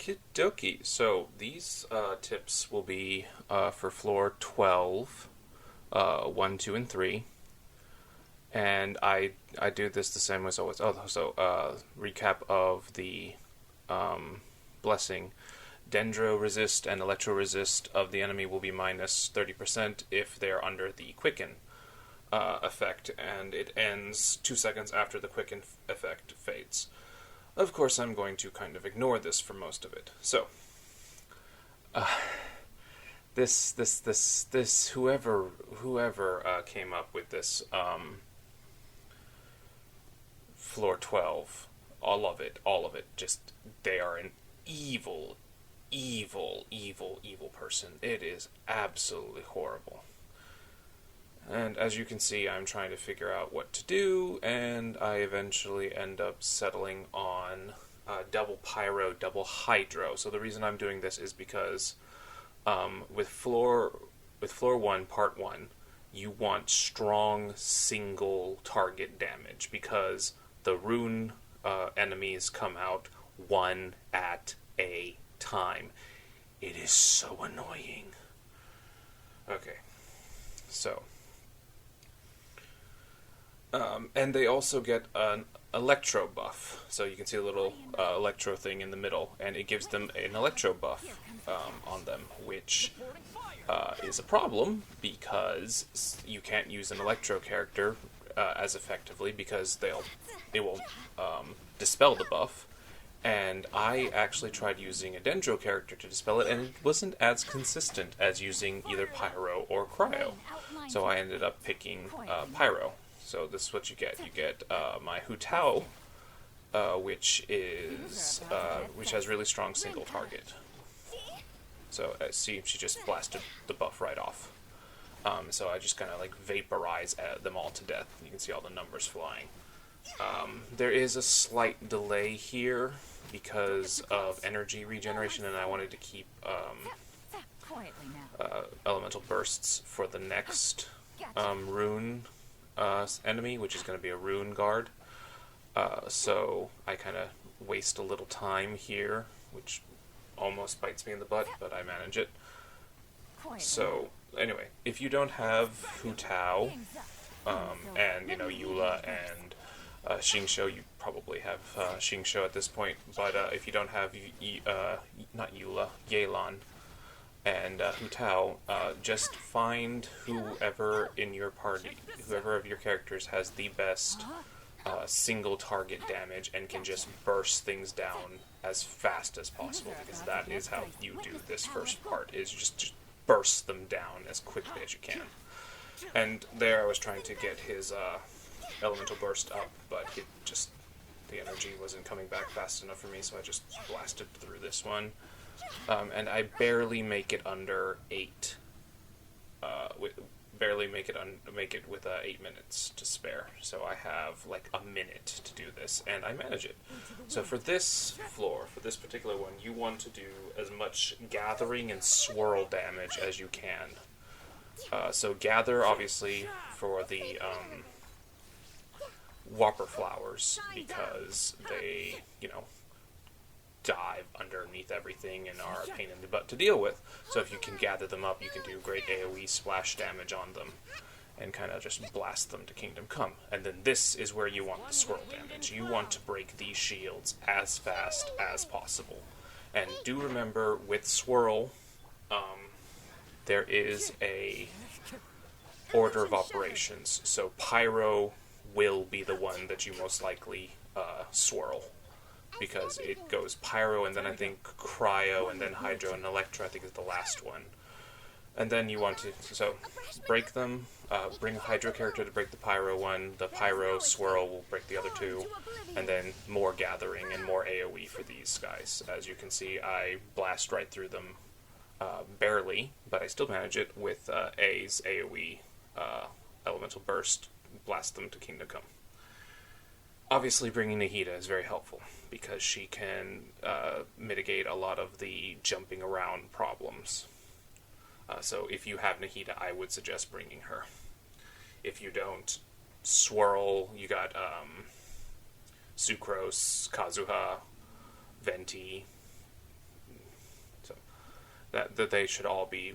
Okie dokie. So these tips will be for floor 12, 1, 2, and 3. And I do this the same as always. Oh, so recap of the blessing. Dendro resist and electro resist of the enemy will be minus 30% if they're under the quicken effect, and it ends 2 seconds after the quicken effect fades. Of course, I'm going to kind of ignore this for most of it. So, this whoever came up with this floor 12, all of it, just they are an evil, evil person. It is absolutely horrible. And as you can see, I'm trying to figure out what to do, and I eventually end up settling on double pyro, double hydro. So the reason I'm doing this is because with floor 1, part 1, you want strong single target damage because the rune enemies come out one at a time. It is so annoying. Okay, so and they also get an electro buff. So you can see a little electro thing in the middle, and it gives them an electro buff on them, which is a problem because you can't use an electro character as effectively because they will dispel the buff. And I actually tried using a Dendro character to dispel it, and it wasn't as consistent as using either Pyro or Cryo. So I ended up picking Pyro. So this is what you get. You get my Hu Tao, which has really strong single target. So see, she just blasted the buff right off. So I just kind of like vaporize them all to death. You can see all the numbers flying. There is a slight delay here because of energy regeneration, and I wanted to keep elemental bursts for the next rune enemy, which is going to be a rune guard. So I kind of waste a little time here, which almost bites me in the butt, but I manage it. So anyway, if you don't have Hu Tao, and Eula and Xingqiu, you probably have Xingqiu at this point, but if you don't have not Eula, Yelan, and Hu Tao, just find whoever in your party, whoever of your characters has the best single target damage and can just burst things down as fast as possible, because that is how you do this first part, is just burst them down as quickly as you can. And there I was trying to get his elemental burst up, but the energy wasn't coming back fast enough for me, so I just blasted through this one. And I barely make it under 8. Barely make it with 8 minutes to spare. So I have like a minute to do this, and I manage it. So for this floor, for this particular one, you want to do as much gathering and swirl damage as you can. So gather, obviously, for the whopper flowers, because they, dive underneath everything and are a pain in the butt to deal with. So if you can gather them up, you can do great AoE splash damage on them and kind of just blast them to Kingdom Come. And then this is where you want the swirl damage. You want to break these shields as fast as possible. And do remember, with swirl, there is a order of operations. So Pyro will be the one that you most likely swirl, because it goes Pyro, and then I think Cryo, and then Hydro, and Electro I think is the last one. And then you want to, so break them, bring a Hydro character to break the Pyro one, the Pyro swirl will break the other two, and then more gathering and more AoE for these guys. As you can see, I blast right through them, barely, but I still manage it with A's AoE elemental burst, blast them to Kingdom Come. Obviously, bringing Nahida is very helpful, because she can mitigate a lot of the jumping around problems. So if you have Nahida, I would suggest bringing her. If you don't, swirl, you got Sucrose, Kazuha, Venti, that they should all be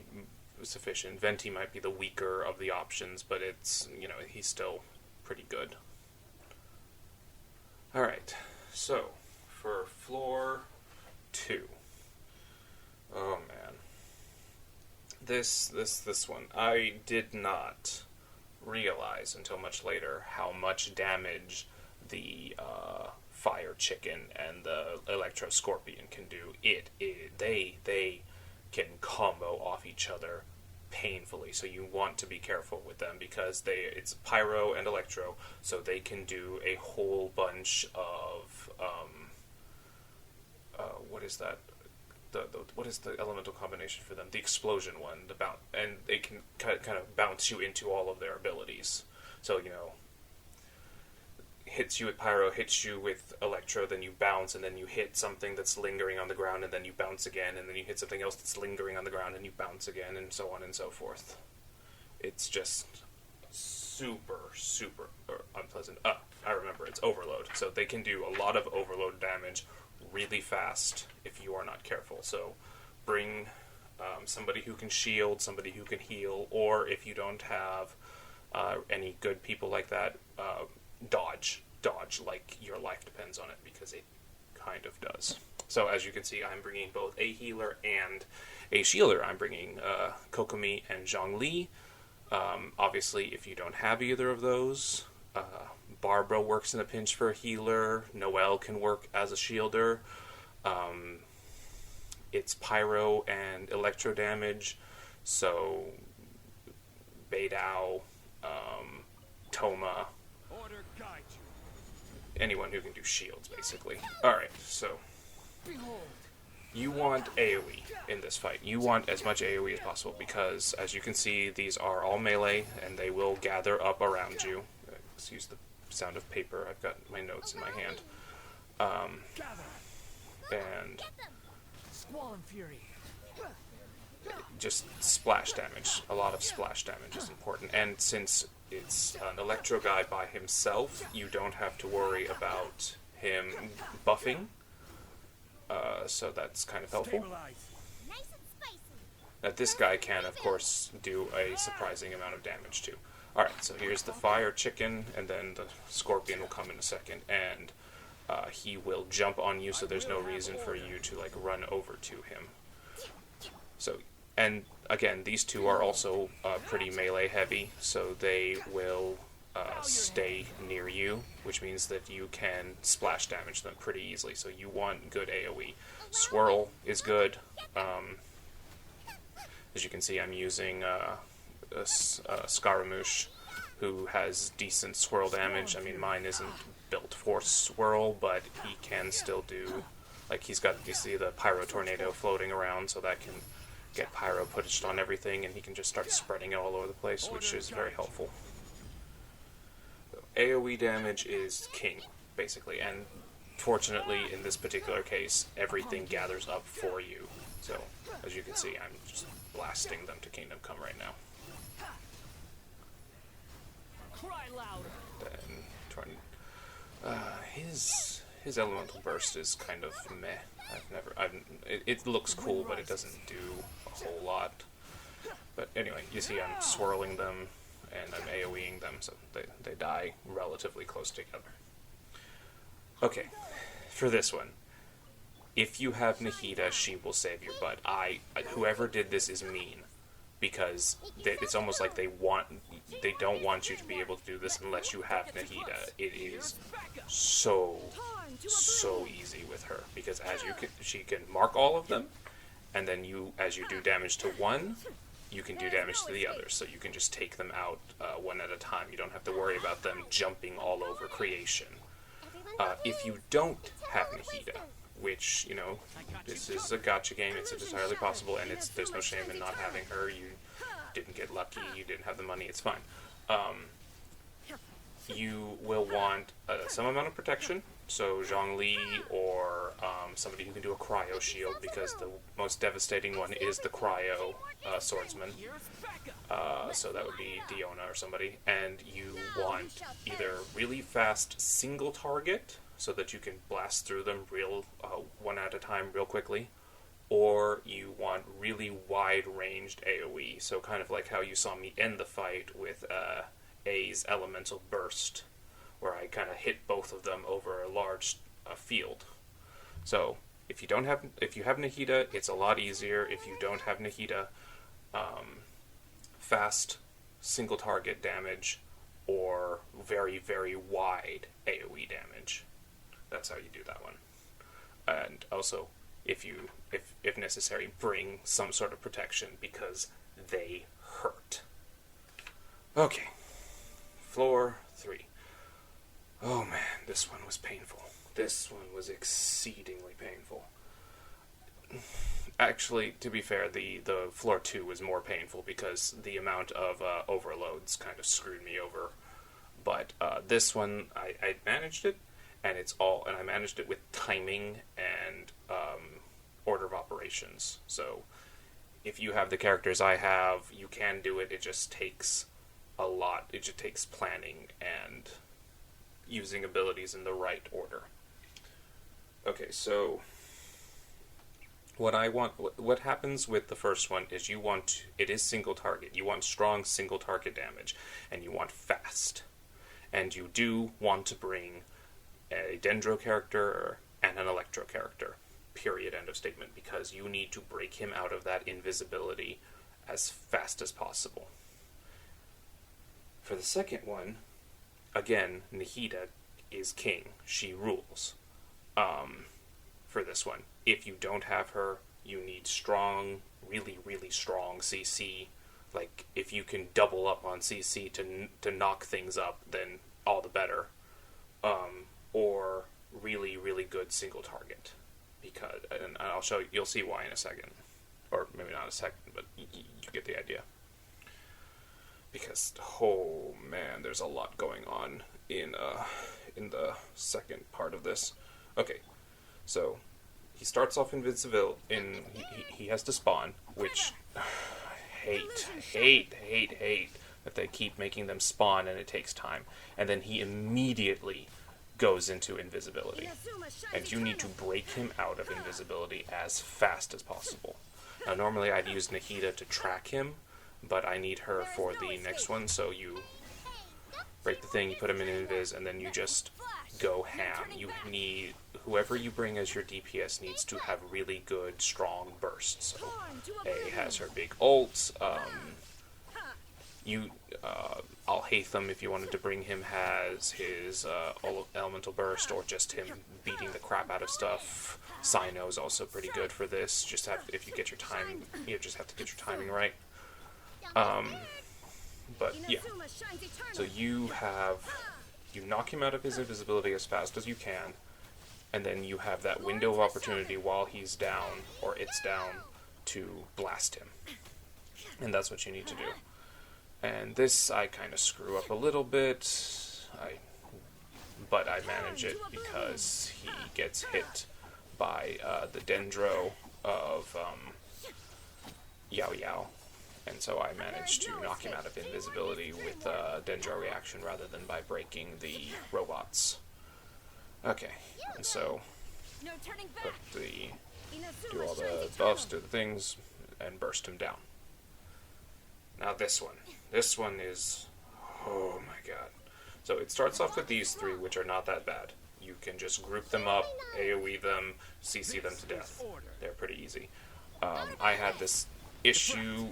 sufficient. Venti might be the weaker of the options, but it's, you know, he's still pretty good. Alright, so for floor 2. Oh man. This one. I did not realize until much later how much damage the Fire Chicken and the Electro Scorpion can do. They can combo off each other painfully, so you want to be careful with them because it's Pyro and Electro, so they can do a whole bunch of what is that? What is the elemental combination for them? The explosion one, and they can kind of bounce you into all of their abilities. So, you know, hits you with Pyro, hits you with Electro, then you bounce, and then you hit something that's lingering on the ground, and then you bounce again, and then you hit something else that's lingering on the ground, and you bounce again, and so on and so forth. It's just super, super unpleasant. I remember, it's Overload. So they can do a lot of Overload damage really fast if you are not careful. So bring somebody who can shield, somebody who can heal, or if you don't have any good people like that, dodge like your life depends on it, because it kind of does. So as you can see, I'm bringing both a healer and a shielder. I'm bringing Kokomi and Zhongli. Obviously, if you don't have either of those, Barbara works in a pinch for a healer. Noelle can work as a shielder. It's Pyro and Electro damage, so Beidao, Toma, anyone who can do shields, basically. Alright, so you want AoE in this fight. You want as much AoE as possible, because, as you can see, these are all melee, and they will gather up around you. Excuse the sound of paper. I've got my notes in my hand. And just splash damage. A lot of splash damage is important. And since it's an Electro guy by himself, you don't have to worry about him buffing. So that's kind of helpful. Now this guy can, of course, do a surprising amount of damage too. Alright, so here's the Fire Chicken, and then the Scorpion will come in a second, and he will jump on you, so there's no reason for you to, like, run over to him. So, and again, these two are also pretty melee heavy, so they will stay near you, which means that you can splash damage them pretty easily, so you want good AoE. Swirl is good. As you can see, I'm using Scaramouche, who has decent swirl damage. I mean, mine isn't built for swirl, but he can still do, like, he's got, you see the Pyro Tornado floating around, so that can get Pyro pushed on everything, and he can just start spreading it all over the place, which is very helpful. So, AoE damage is king, basically, and fortunately, in this particular case, everything gathers up for you. So, as you can see, I'm just blasting them to Kingdom Come right now. Then, his elemental burst is kind of meh. It looks cool, but it doesn't do a whole lot. But anyway, you see I'm swirling them, and I'm AoEing them, so they die relatively close together. Okay, for this one, if you have Nahida, she will save your butt. Whoever did this is mean, because it's almost like they don't want you to be able to do this unless you have Nahida. It is so easy with her, because she can mark all of them, and then as you do damage to one, you can do damage to the others, so you can just take them out one at a time. You don't have to worry about them jumping all over creation. If you don't have Nahida, which, you know, this is a gacha game, it's entirely possible, and there's no shame in not having her. You didn't get lucky, you didn't have the money, it's fine. You will want some amount of protection, so Zhongli or somebody who can do a cryo shield, because the most devastating one is the cryo swordsman. So that would be Diona or somebody. And you want either really fast single target, so that you can blast through them one at a time real quickly, or you want really wide-ranged AoE, so kind of like how you saw me end the fight with A's elemental burst, where I kind of hit both of them over a large field. So if you have Nahida, it's a lot easier. If you don't have Nahida, fast single target damage or very, very wide AoE damage. That's how you do that one. And also, if necessary, bring some sort of protection because they hurt. Okay, floor 3. Oh man, this one was painful. This one was exceedingly painful. Actually, to be fair, the floor 2 was more painful because the amount of overloads kind of screwed me over. But this one, I managed it, and I managed it with timing and order of operations. So if you have the characters I have, you can do it. It just takes a lot. It just takes planning and using abilities in the right order. Okay, so what happens with the first one is it is single target. You want strong single target damage, and you want fast. And you do want to bring a Dendro character and an Electro character. Period. End of statement. Because you need to break him out of that invisibility as fast as possible. For the second one, again, Nahida is king. She rules. For this one, if you don't have her, you need strong, really, really strong CC. Like, if you can double up on CC to knock things up, then all the better. Or really, really good single target. Because, and you'll see why in a second. Or maybe not a second, but you get the idea. Because, oh man, there's a lot going on in the second part of this. Okay, so he starts off invincible. He has to spawn, which I hate that they keep making them spawn and it takes time. And then he immediately goes into invisibility, and you need to break him out of invisibility as fast as possible. Now, normally I'd use Nahida to track him, but I need her for the next one, so you break the thing, you put him in invis, and then you just go ham. You need, whoever you bring as your DPS needs to have really good, strong bursts. So A has her big ult, Al-Haytham, if you wanted to bring him, has his elemental burst, or just him beating the crap out of stuff. Cyno's also pretty good for this. You just have to get your timing right. But yeah, so you knock him out of his invisibility as fast as you can, and then you have that window of opportunity while he's down, or it's down, to blast him. And that's what you need to do. And this I kind of screw up a little bit, but I manage it because he gets hit by the Dendro of Yao Yao. And so I managed to knock him out of invisibility with Dendro reaction rather than by breaking the robots. Okay, and so do all the buffs, do the things, and burst him down. Now this one is, oh my god. So it starts off with these three, which are not that bad. You can just group them up, AoE them, CC them to death. They're pretty easy. I had this issue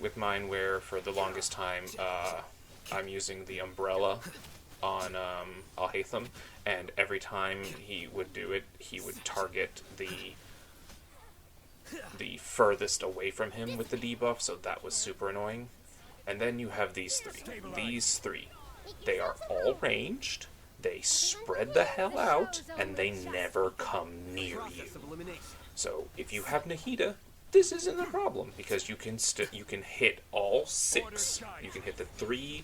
with mine where for the longest time I'm using the umbrella on Al-Haytham, and every time he would do it, he would target the furthest away from him with the debuff, so that was super annoying. And then you have these three. These three, they are all ranged, they spread the hell out, and they never come near you. So if you have Nahida, this isn't a problem, because you can hit all six. You can hit the three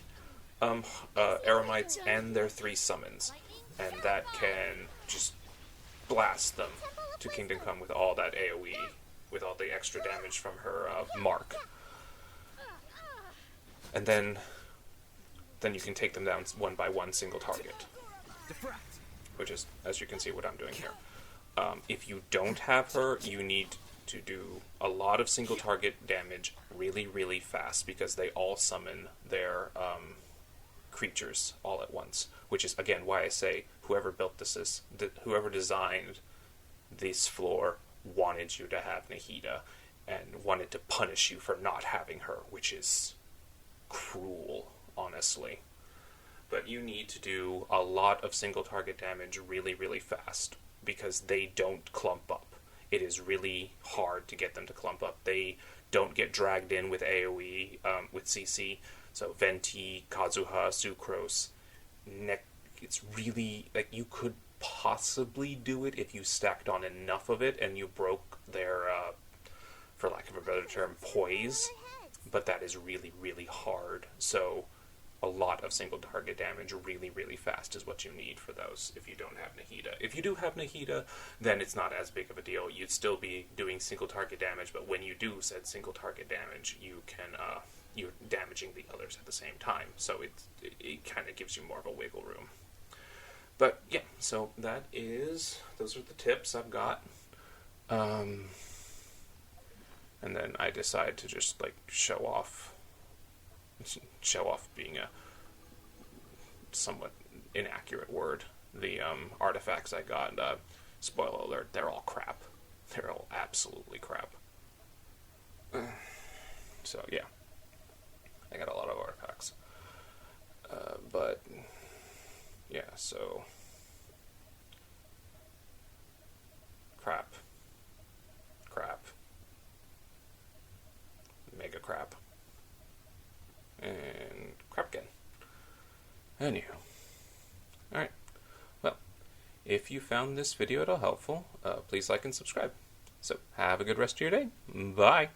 Eremites and their three summons, and that can just blast them to Kingdom Come with all that AoE, with all the extra damage from her mark. And then you can take them down one by one, single target. Which is, as you can see, what I'm doing here. If you don't have her, you need to do a lot of single target damage really, really fast, because they all summon their creatures all at once, which is, again, why I say whoever built this whoever designed this floor wanted you to have Nahida and wanted to punish you for not having her, which is cruel, honestly. But you need to do a lot of single target damage really, really fast, because they don't clump up. It is really hard to get them to clump up. They don't get dragged in with AoE, with CC. So Venti, Kazuha, Sucrose, it's really, like, you could possibly do it if you stacked on enough of it and you broke their, for lack of a better term, poise. But that is really, really hard. So a lot of single target damage really, really fast is what you need for those if you don't have Nahida. If you do have Nahida, then it's not as big of a deal. You'd still be doing single target damage, but when you do said single target damage, you can, you're damaging the others at the same time. So it kind of gives you more of a wiggle room. But yeah, so those are the tips I've got. And then I decide to just, like, show off being a somewhat inaccurate word. The artifacts I got, spoiler alert, they're all crap. They're all absolutely crap. So yeah, I got a lot of artifacts. But yeah, so crap, mega crap, and crap again. Anywho, alright, well, if you found this video at all helpful, please like and subscribe. So, have a good rest of your day. Bye!